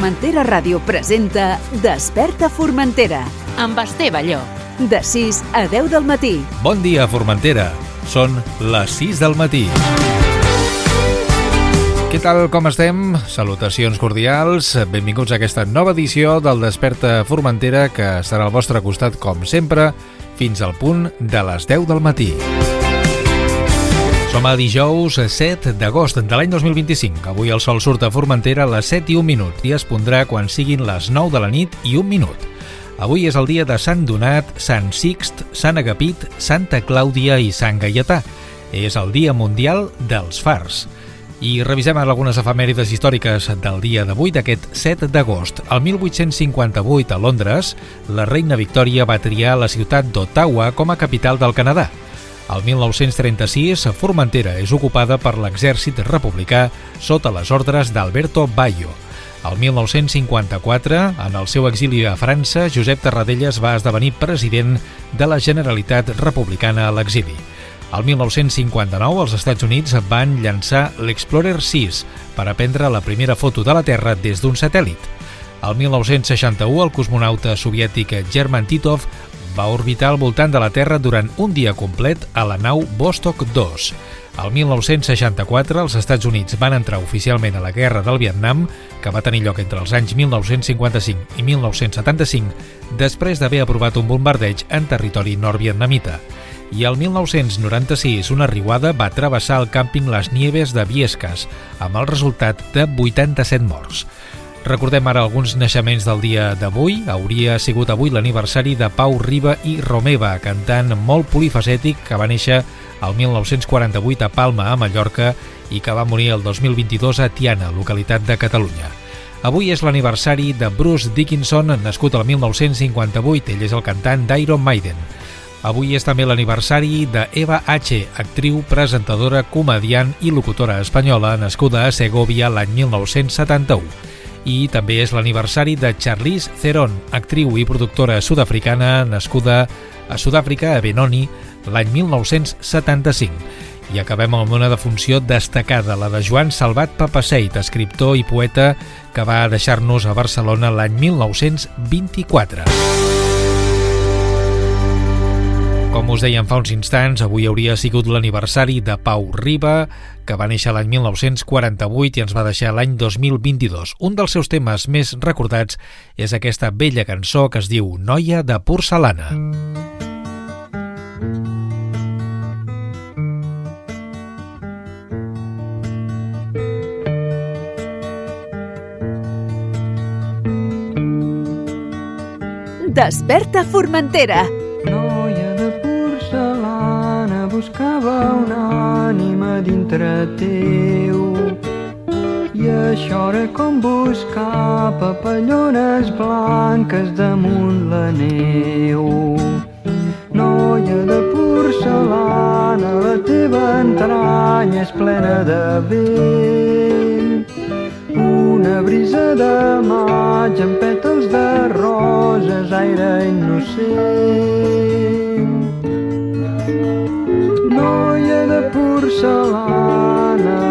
Formentera Ràdio presenta Desperta Formentera amb Esteve Llop. De 6 a 10 del matí. Bon dia, Formentera. Són les 6 del matí. Què tal, com estem? Salutacions cordials. Benvinguts a aquesta nova edició del Desperta Formentera, que estarà al vostre costat, com sempre, fins al punt de les 10 del matí. Som a dijous 7 d'agost de l'any 2025. Avui el sol surt a Formentera a les 7 i 1 minut i es pondrà quan siguin les 9 de la nit i 1 minut. Avui és el dia de Sant Donat, Sant Sixt, Sant Agapit, Santa Clàudia i Sant Gaietà. És el Dia Mundial dels Fars. I revisem algunes efemèrides històriques del dia d'avui, d'aquest 7 d'agost. El 1858, a Londres, la reina Victòria va triar la ciutat d'Ottawa com a capital del Canadà. El 1936, Formentera és ocupada per l'exèrcit republicà sota les ordres d'Alberto Bayo. El 1954, en el seu exili a França, Josep Tarradellas va esdevenir president de la Generalitat Republicana a l'exili. El 1959, els Estats Units van llançar l'Explorer 6 per a prendre la primera foto de la Terra des d'un satèl·lit. El 1961, el cosmonauta soviètic German Titov va orbitar al voltant de la Terra durant un dia complet a la nau Vostok 2. El 1964, els Estats Units van entrar oficialment a la Guerra del Vietnam, que va tenir lloc entre els anys 1955 i 1975, després d'haver aprovat un bombardeig en territori nord-vietnamita. I el 1996, una riuada va travessar el càmping Les Nieves de Viescas, amb el resultat de 87 morts. Recordem ara alguns naixements del dia d'avui. Hauria sigut avui l'aniversari de Pau Riba i Romeva, cantant molt polifacètic que va néixer el 1948 a Palma, a Mallorca, i que va morir el 2022 a Tiana, localitat de Catalunya. Avui és l'aniversari de Bruce Dickinson, nascut el 1958. Ell és el cantant d'Iron Maiden. Avui és també l'aniversari d'Eva H., actriu, presentadora, comediant i locutora espanyola, nascuda a Segòvia l'any 1971. I també és l'aniversari de Charlize Theron, actriu i productora sud-africana, nascuda a Sud-àfrica, a Benoni, l'any 1975. I acabem amb una defunció destacada, la de Joan Salvat Papaseit, escriptor i poeta que va deixar-nos a Barcelona l'any 1924. Com us dèiem fa uns instants, avui hauria sigut l'aniversari de Pau Riba, que va néixer l'any 1948 i ens va deixar l'any 2022. Un dels seus temes més recordats és aquesta bella cançó que es diu Noia de porcelana. Desperta Formentera. Noia de porcelana, buscava una ànima dintre teu. I això era com buscar papallones blanques damunt la neu. Noia de porcelana, la teva entranya és plena de vent. Una brisa de maig amb pètals de roses, aire innocent. Noia de porcelana,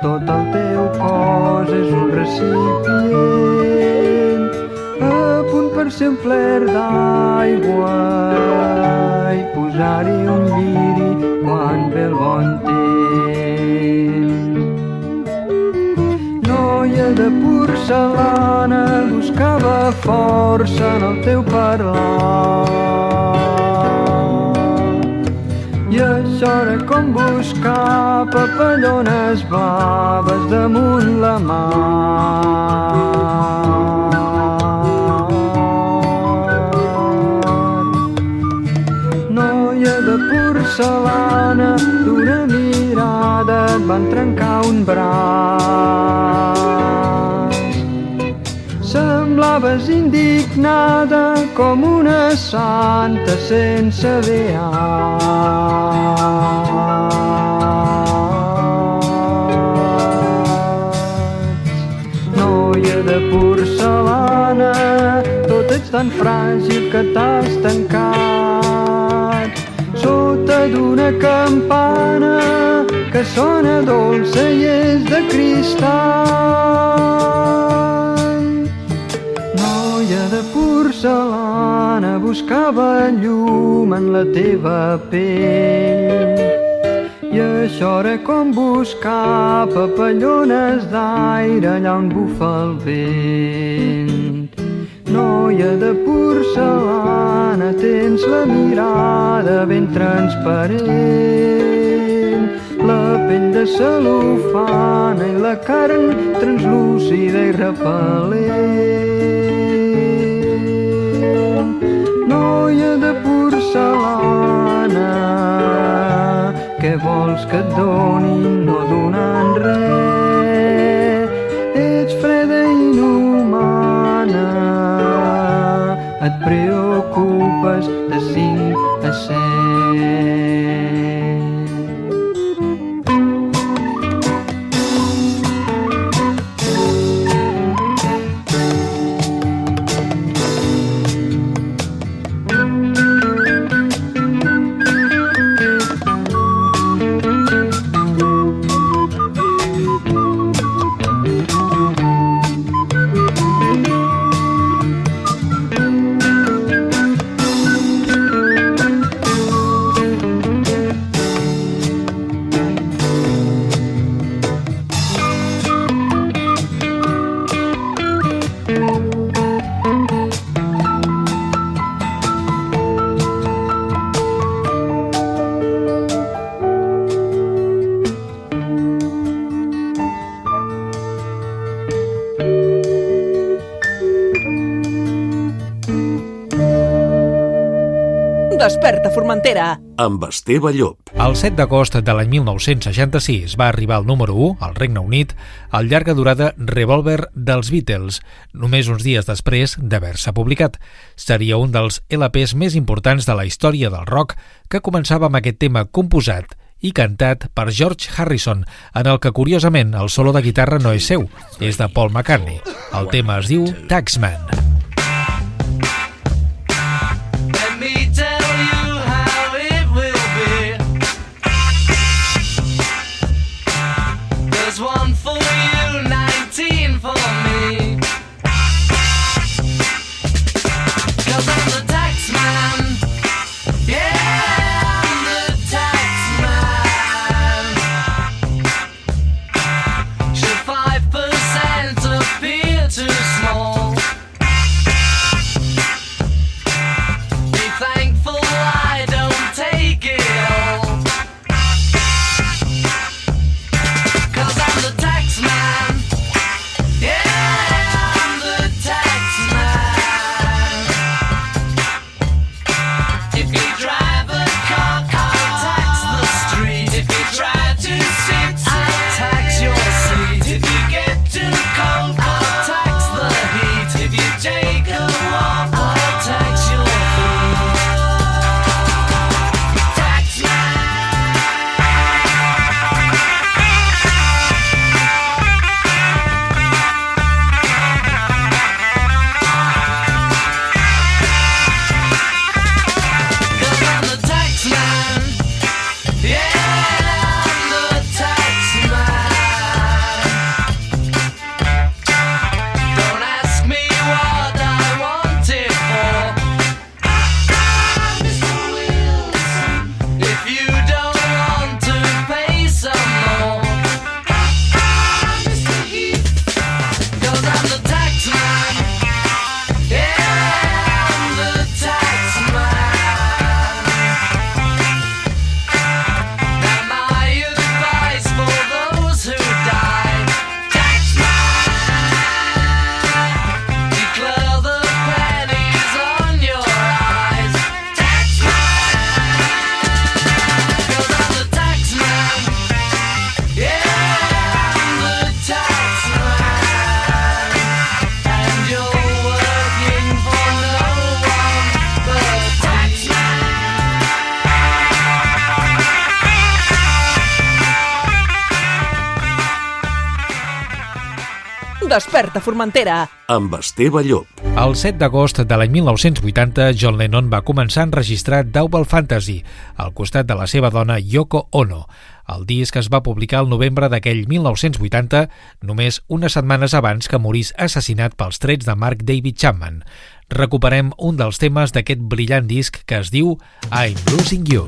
tot el teu cos és un recipient, a punt per ser omplert d'aigua i posar-hi un lliri quan ve el bon temps. Noia de porcelana, buscava força en el teu parlar. I això era com buscar papallones blaves damunt la mar. Noia de porcelana, d'una mirada et van trencar un braç. Semblaves indignada com una santa sense beats. Noia de porcelana, tot ets tan fràgil que t'has tancat sota d'una campana que sona dolça i és de cristal. porcelana buscava llum en la teva pell. I això era com buscar papallones d'aire allà on bufa el vent. Noia de porcelana, tens la mirada ben transparent, la pell de cel·lofana i la carn translúcida i repel·lent. Noia de porcelana, què vols que et donin? No donant res. Ets freda i inhumana, et preocupes de 5 a 7. Desperta Formentera amb Esteve Llop. El 7 d'agost de l'any 1966 va arribar al número 1, al Regne Unit, el llarga durada Revolver dels Beatles, només uns dies després d'haver-se publicat. Seria un dels LPs més importants de la història del rock, que començava amb aquest tema composat i cantat per George Harrison, en el que, curiosament, el solo de guitarra no és seu, és de Paul McCartney. El tema es diu Taxman. Desperta Formentera amb Esteve Llop. El 7 d'agost de l'any 1980, John Lennon va començar a enregistrar Double Fantasy al costat de la seva dona Yoko Ono. El disc es va publicar el novembre d'aquell 1980, només unes setmanes abans que morís assassinat pels trets de Mark David Chapman. recuperem un dels temes d'aquest brillant disc que es diu I'm Losing You.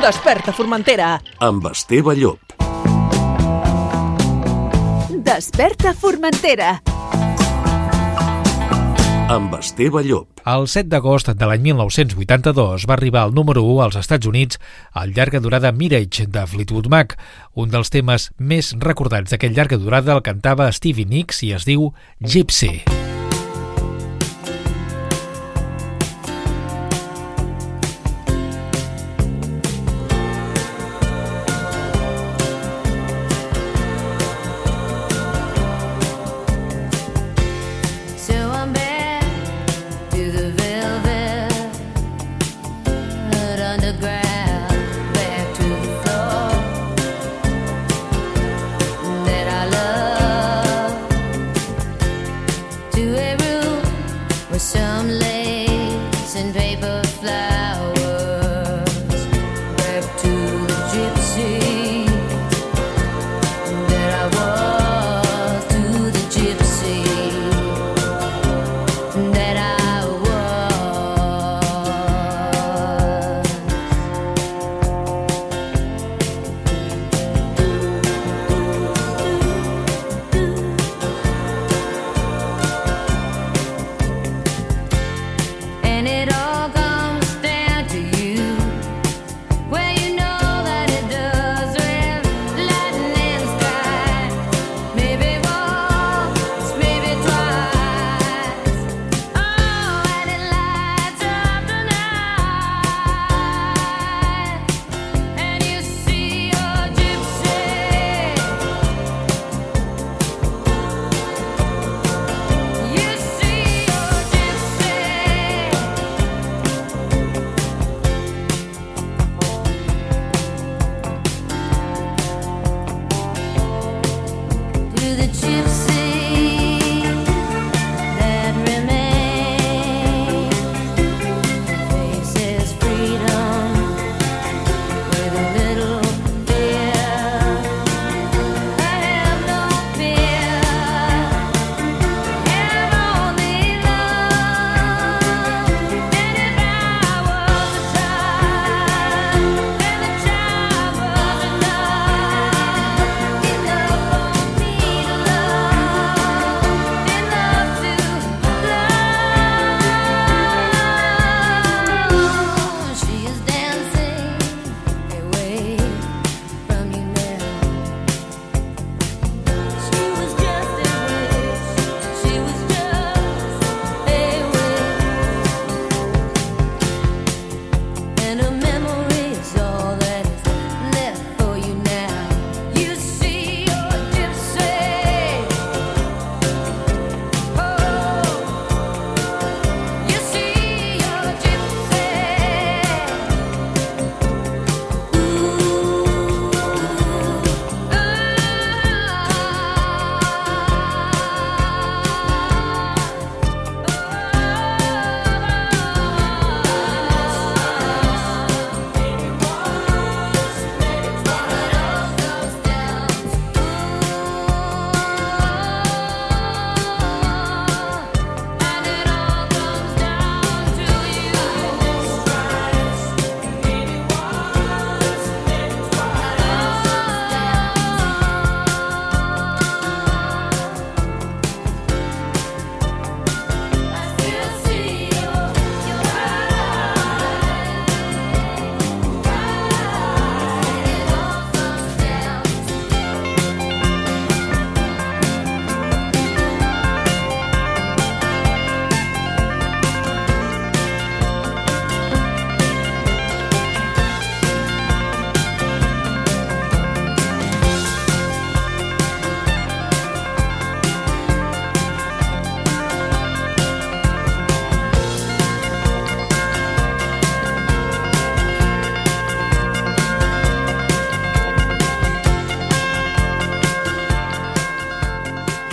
Desperta Formentera amb Esteve Llop. Desperta Formentera Amb Esteve Llop. El 7 d'agost de l'any 1982 va arribar al número 1 als Estats Units el llarga durada Mirage de Fleetwood Mac. Un dels temes més recordats d'aquell llarga durada el cantava Stevie Nicks i es diu Gypsy.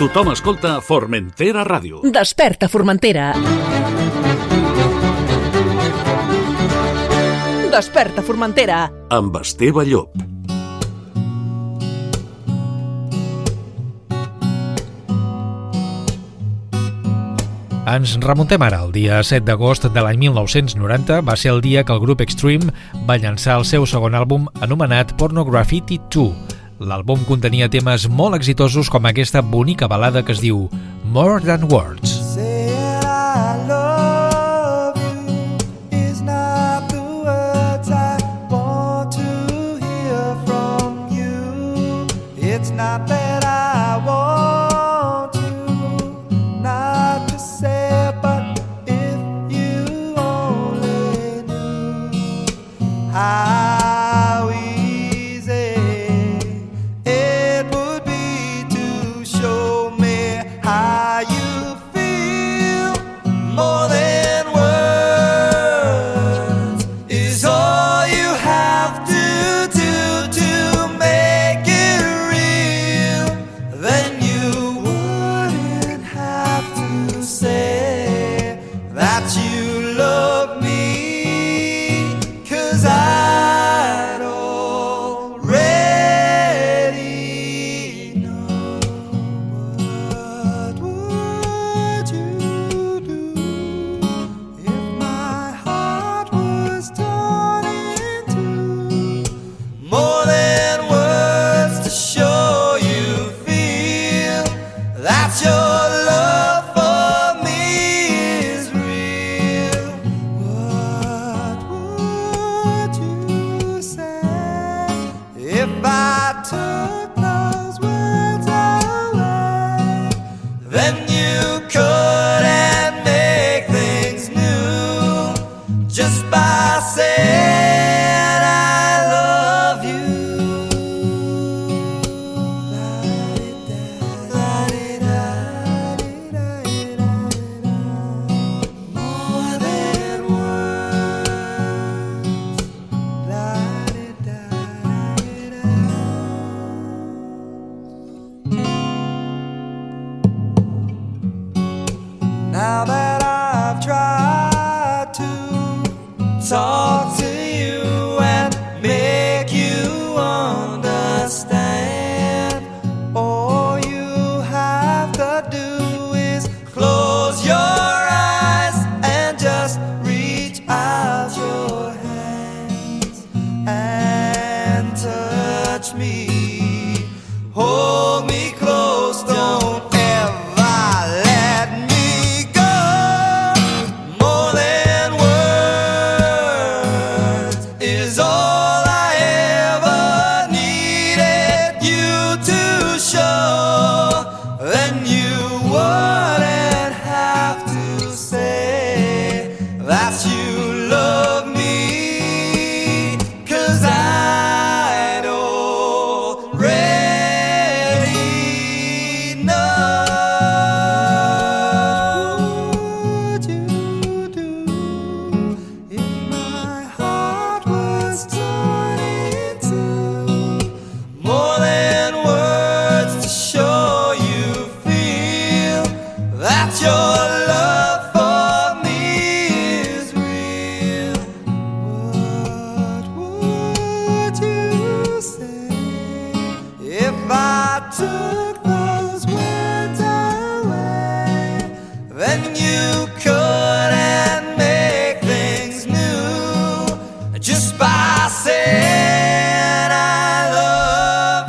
Tothom escolta Formentera Ràdio. Desperta, Formentera. Desperta, Formentera. Amb Esteve Llop. Ens remuntem ara. El dia 7 d'agost de l'any 1990 va ser el dia que el grup Extreme va llançar el seu segon àlbum anomenat Pornography 2. L'àlbum contenia temes molt exitosos com aquesta bonica balada que es diu More Than Words. Saying I love you is not the words I want to hear from you. It's not that I want to not to say, but if you only knew how easy it would be to show me how you feel. More than words is all you have to do to make it real. Then you wouldn't have to say that you love me, 'cause I'd already know. What would you do if my heart was torn in two? More than words to show you feel that your love for me is real. What would you say if I took those words away? Then you couldn't make things new just by saying I love you. More than words. Now that I've tried to talk to you and make you understand, all you have to do is close your eyes and just reach out your hands and touch me. Hold me close, don't ever let me go. More than words is all I ever needed you to show. Then you wouldn't have to say that you love me, 'cause I'd already know. What would you do if my heart was torn in two? More than words to show you feel that your love for me is real. What would you say if I took those words away? Then you couldn't make things new just by saying I love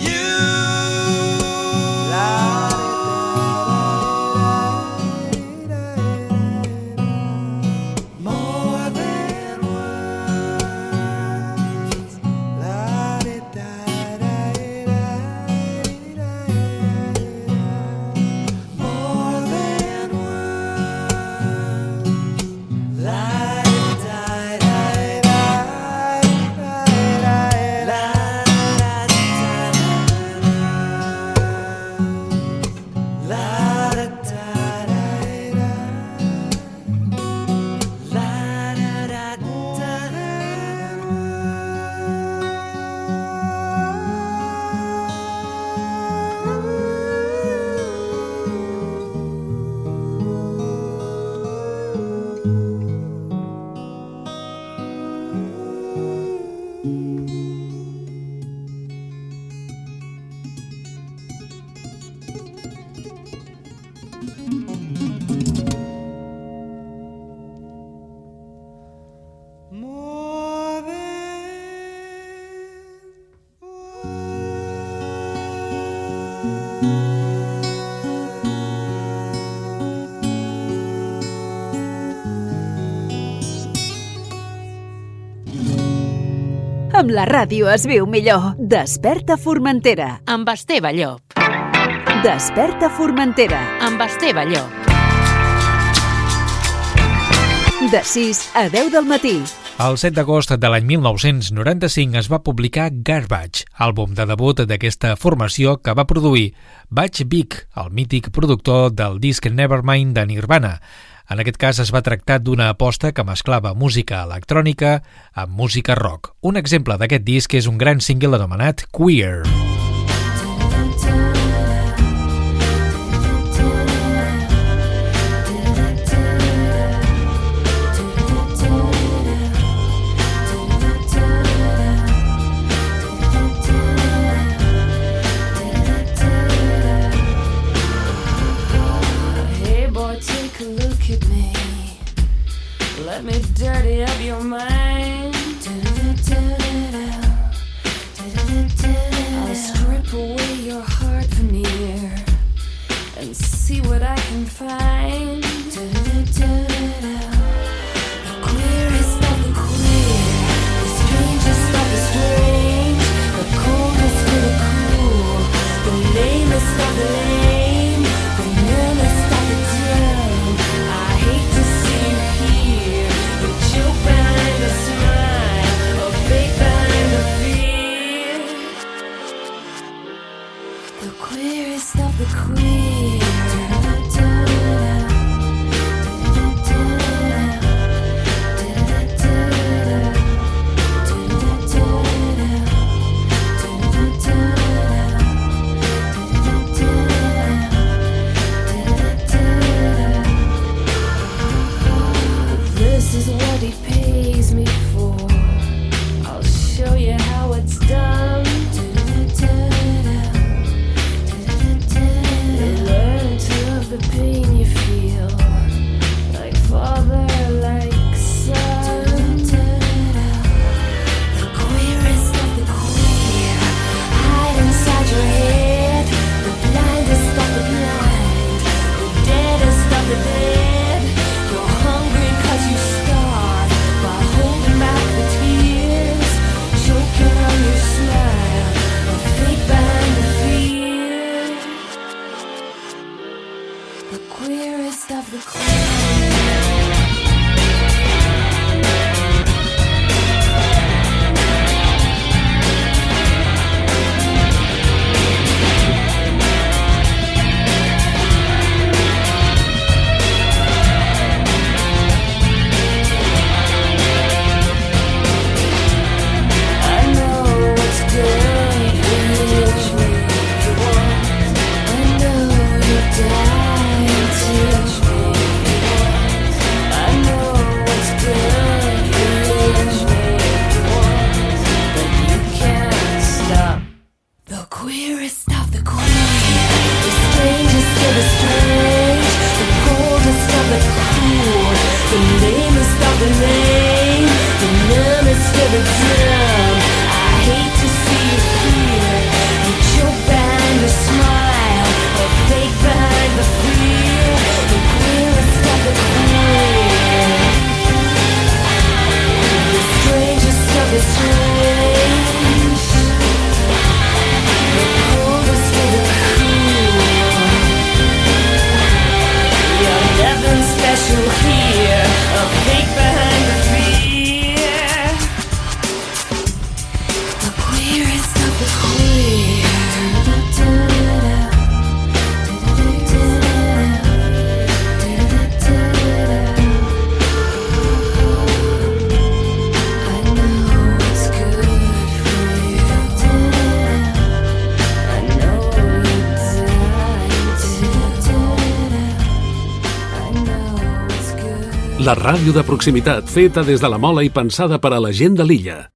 you. More than words. Amb la ràdio es viu millor. Desperta Formentera. Amb Esteve Llop. Desperta Formentera. Amb Esteve Llop. De 6 a 10 del matí. El 7 d'agost de l'any 1995 es va publicar Garbage, àlbum de debut d'aquesta formació que va produir Butch Vig, el mític productor del disc Nevermind de Nirvana. En aquest cas es va tractar d'una aposta que mesclava música electrònica amb música rock. Un exemple d'aquest disc és un gran single anomenat Queer. Let me dirty up your mind. I'll strip away your heart veneer and see what I can find. The queerest of the queer, the strangest of the strange, the coldest of the cool, the lamest of the lame, the numbest of the dumb. I hate to see you here, the joke behind the smile, a fake behind the fear. The queerest of the queer. This is what he pays me for. I'll show you how it's done. You learn to love the pain you feel, like father, like son. The queerest of the queer, hide inside your head. The blindest of the blind, the deadest of the dead. You're hungry 'cause you starve by holding back the tears, choking on your smile, a fake behind the fear. The queerest of the queer. I know what's good for you, teach me if you want. I know you die, teach me if you want. I know what's good for you, teach me if you want. But you can't stop. The queerest of the queer, the strangest of the strange, the coldest of the cool, the lamest of the lame, the numbest of the dumb. I hate to see you here, you joke behind the smile, or fake behind the fear. The queerest of the queer, the strangest of the strange, the coldest of the cool. You're nothing special here, a fake behind the fear. The queerest of the queer. I know it's good for you. I know you died too. I know it's good. La ràdio de proximitat feta des de la Mola i pensada per a la gent de l'illa.